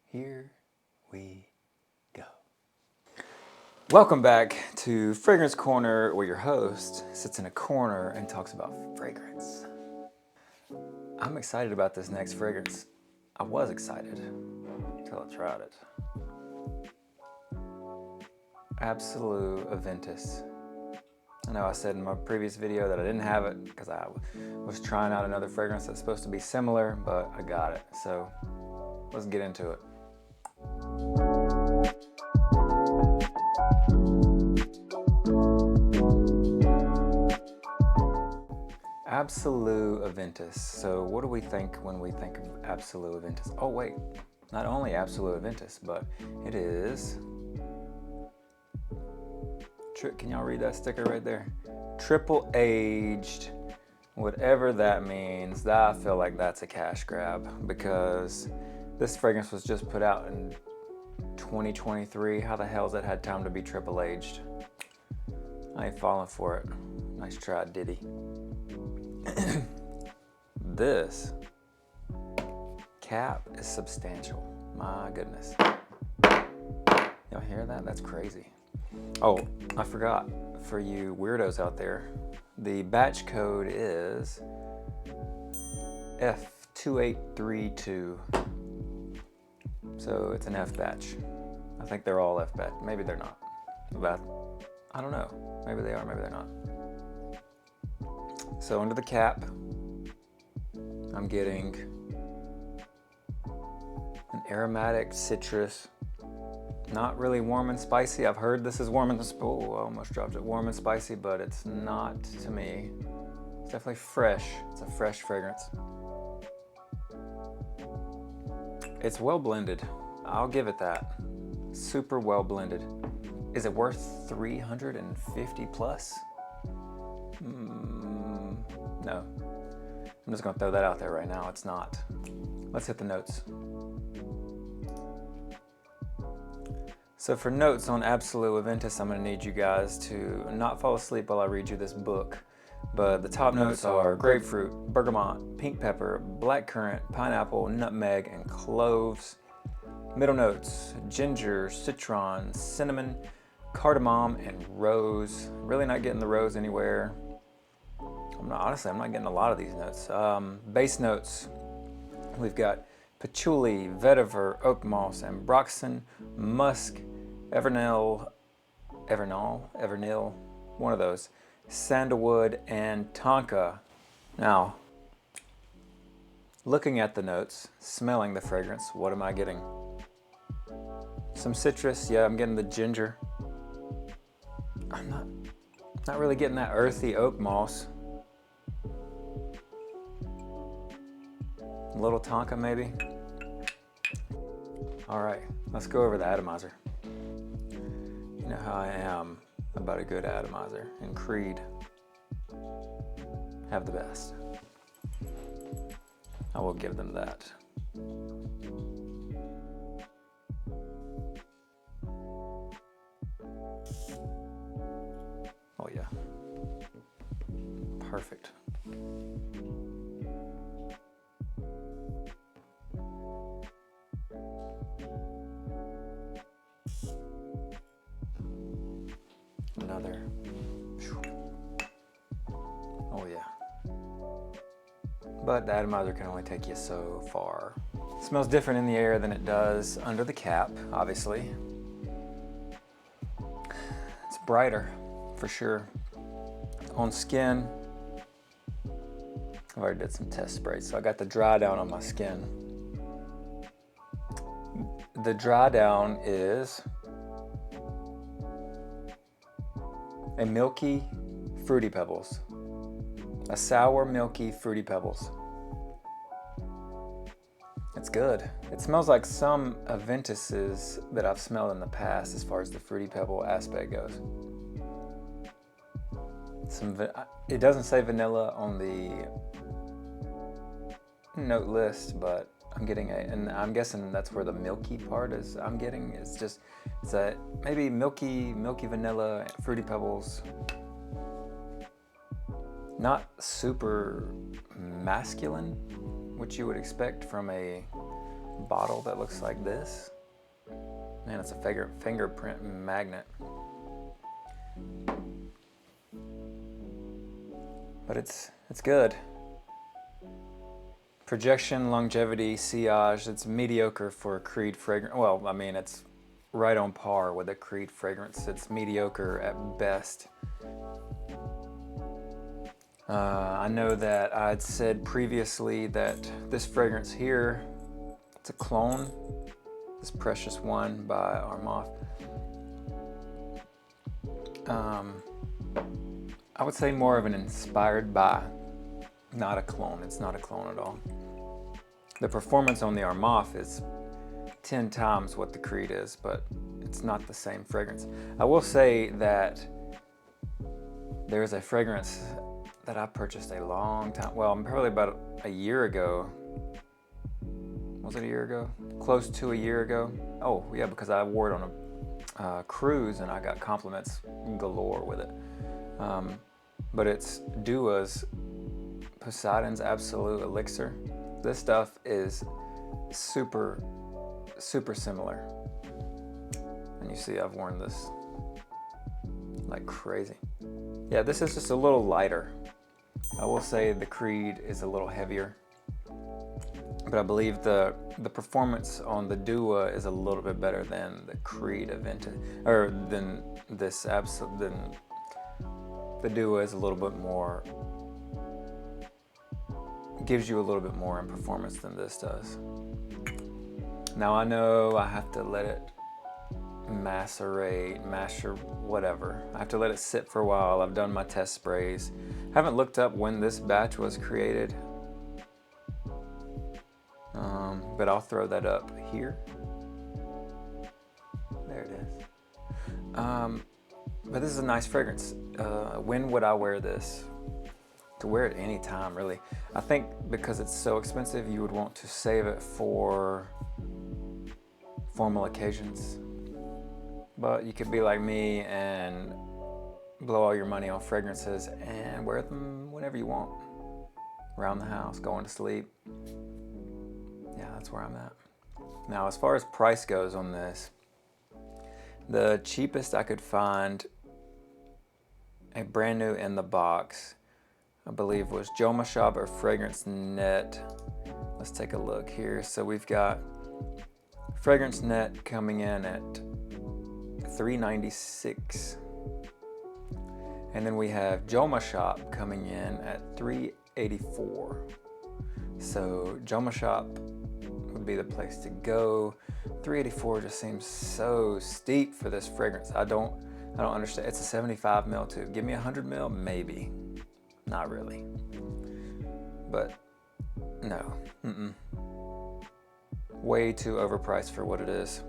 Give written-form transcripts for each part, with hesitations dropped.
Here we go. Welcome back to Fragrance Corner, where your host sits in a corner and talks about fragrance. I'm excited about this next fragrance. I was excited until I tried it. Absolu Aventus. I know I said in my previous video that I didn't have it because I was trying out another fragrance that's supposed to be similar, but I got it. So let's get into it. Absolu Aventus. So what do we think when we think of Absolu Aventus? Oh wait, not only Absolu Aventus, but it is... Can y'all read that sticker right there? Triple aged, whatever that means. I feel like that's a cash grab because this fragrance was just put out in 2023. How the hell's it had time to be triple aged? I ain't falling for it. Nice try, Diddy. This cap is substantial. My goodness. Y'all hear that? That's crazy. Oh, I forgot, for you weirdos out there, the batch code is F2832. So it's an F batch. I think they're all F batch. Maybe they're not. But I don't know. Maybe they are, maybe they're not. So under the cap, I'm getting an aromatic citrus. Not really warm and spicy. I've heard this is warm and oh, I almost dropped it. Warm and spicy, but it's not to me. It's definitely fresh. It's a fresh fragrance. It's well blended. I'll give it that. Super well blended. Is it worth 350 plus? No. I'm just gonna throw that out there right now. It's not. Let's hit the notes. So for notes on Absolu Aventus, I'm going to need you guys to not fall asleep while I read you this book. But the top notes are grapefruit, bergamot, pink pepper, blackcurrant, pineapple, nutmeg, and cloves. Middle notes, ginger, citron, cinnamon, cardamom, and rose. Really not getting the rose anywhere. Honestly, I'm not getting a lot of these notes. Base notes, we've got patchouli, vetiver, oak moss, ambroxan, musk, Evernil, one of those, sandalwood, and tonka. Now, looking at the notes, smelling the fragrance, what am I getting? Some citrus, yeah, I'm getting the ginger. I'm not really getting that earthy oak moss. A little tonka maybe. All right, let's go over the atomizer. You know how I am about a good atomizer, and Creed have the best. I will give them that. Oh yeah, perfect. Another. Oh yeah. But the atomizer can only take you so far. It smells different in the air than it does under the cap, obviously. It's brighter, for sure. On skin, I've already did some test sprays, so I got the dry down on my skin. The dry down is a milky Fruity Pebbles. A sour, milky Fruity Pebbles. It's good. It smells like some Aventuses that I've smelled in the past as far as the Fruity Pebble aspect goes. It doesn't say vanilla on the note list, but I'm getting and I'm guessing that's where the milky part is. I'm getting it's a maybe milky vanilla, Fruity Pebbles. Not super masculine, which you would expect from a bottle that looks like this. Man, it's a fingerprint magnet. But it's good. Projection, longevity, sillage, it's mediocre for a Creed fragrance. Well, I mean, it's right on par with a Creed fragrance. It's mediocre at best. I know that I'd said previously that this fragrance here, it's a clone, this Precious One by Armaf. I would say more of an inspired by, not a clone. It's not a clone at all. The performance on the Armaf is 10 times what the Creed is, but it's not the same fragrance. I will say that there's a fragrance that I purchased a long time, well, probably about a year ago. Was it a year ago? Close to a year ago. Oh yeah, because I wore it on a cruise and I got compliments galore with it. But it's Dua's Poseidon's Absolu Elixir. This stuff is super similar. And you see I've worn this like crazy. Yeah, this is just a little lighter. I will say the Creed is a little heavier, but I believe the performance on the Dua is a little bit better than the Creed Aventus, or than this Absolu. Than the Dua is a little bit more, gives you a little bit more in performance than this does. Now I know I have to let it macerate, whatever. I have to let it sit for a while. I've done my test sprays. Haven't looked up when this batch was created, but I'll throw that up here. There it is. But this is a nice fragrance. When would I wear this? To wear it any time, really. I think because it's so expensive, you would want to save it for formal occasions. But you could be like me and blow all your money on fragrances and wear them whenever you want. Around the house, going to sleep. Yeah, that's where I'm at. Now, as far as price goes on this, the cheapest I could find, a brand new in the box, I believe was Joma Shop or Fragrance Net. Let's take a look here. So we've got Fragrance Net coming in at $396, and then we have Joma Shop coming in at $384. So Joma Shop would be the place to go. $384 just seems so steep for this fragrance. I don't understand. It's a 75 ml too. Give me 100 ml, maybe. Not really. But no. Way too overpriced for what it is.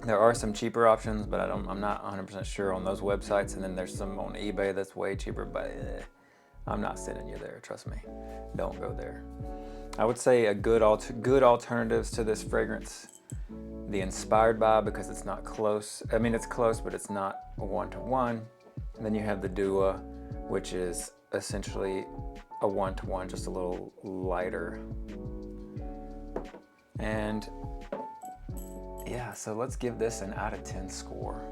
There are some cheaper options, but I'm not 100% sure on those websites. And then there's some on eBay that's way cheaper, but I'm not sending you there. Trust me. Don't go there. I would say a good alternatives to this fragrance. The Inspired by, because it's not close. I mean, it's close, but it's not a one-to-one. And then you have the Dua, which is essentially a one-to-one, just a little lighter. And yeah, so let's give this an out of 10 score.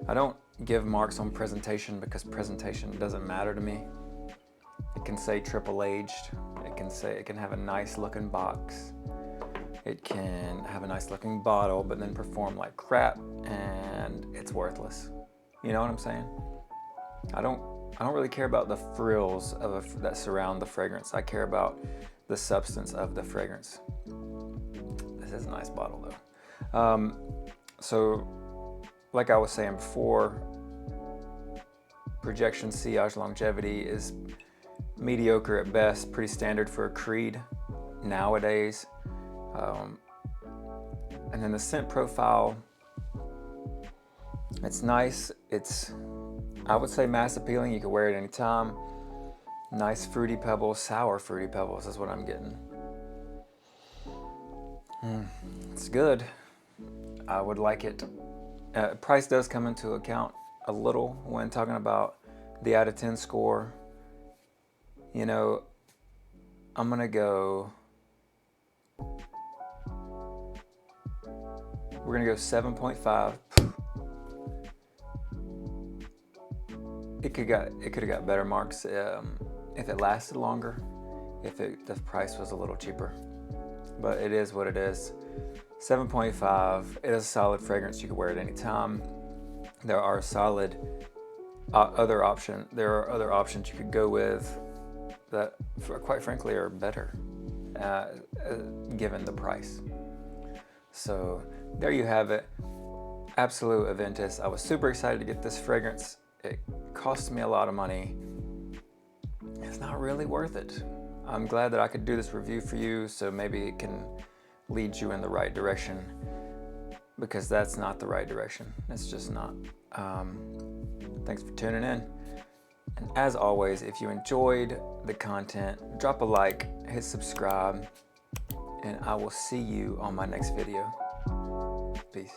I don't give marks on presentation because presentation doesn't matter to me. It can say triple aged. It can have a nice looking box. It can have a nice looking bottle, but then perform like crap and it's worthless. You know what I'm saying? I don't really care about the frills that surround the fragrance. I care about the substance of the fragrance. This is a nice bottle though. So like I was saying before, projection, sillage, longevity is mediocre at best, pretty standard for a Creed nowadays. And then the scent profile, it's nice. It's, I would say, mass appealing. You can wear it anytime. Nice fruity pebbles, sour fruity pebbles is what I'm getting. It's good. I would like it. Price does come into account a little when talking about the out of 10 score. You know, I'm gonna go We're gonna go 7.5. It could have got better marks if it lasted longer, if the price was a little cheaper. But it is what it is. 7.5. It is a solid fragrance. You can wear it any time. There are solid other options you could go with that, quite frankly, are better given the price. So there you have it. Absolu Aventus. I was super excited to get this fragrance. It cost me a lot of money. It's not really worth it. I'm glad that I could do this review for you, so maybe it can lead you in the right direction, because that's not the right direction. It's just not. Thanks for tuning in. And as always, if you enjoyed the content, drop a like, hit subscribe, and I will see you on my next video. Peace.